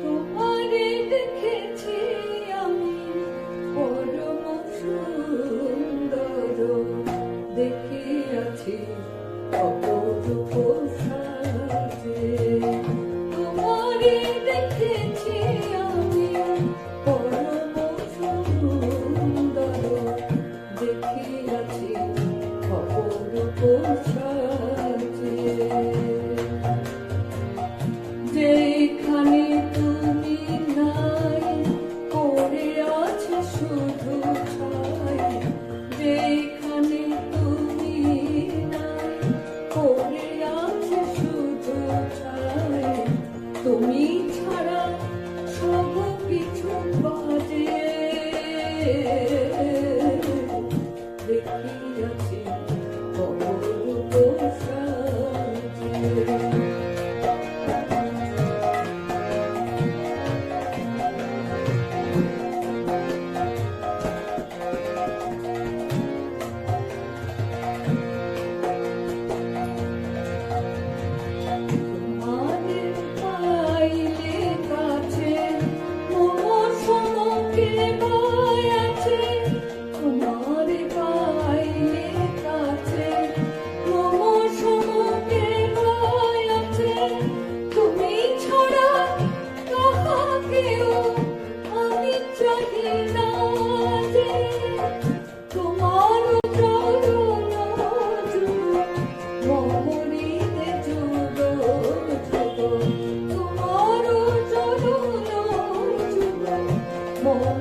তোমারে দেখেছি আমি পরম সুন্দর, দেখিয়াছি অপরূপ সাজে। তোমারে দেখেছি আমি পরম সুন্দর, দেখিয়াছি অপরূপ সাজে। যেখানে তুমি নাই পড়ে আছে শুধু ছাই, যেখানে তুমি নাই পড়ে আছে শুধু ছাই, তুমি ছাড়া সব কিছু বাজে। দেখিয়াছি অপরূপ সাজে।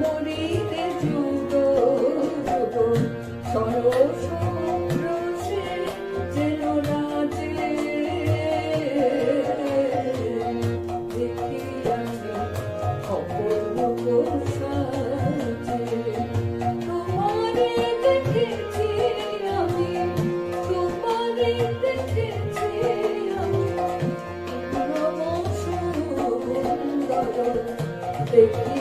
মরিতে যুগ যুগ সরস রসে যেন রাজে। দেখিয়াছি অপরূপ সাজে। তোমারে দেখেছি আমি, তোমারে দেখেছি আমি পরম সুন্দর, দেখি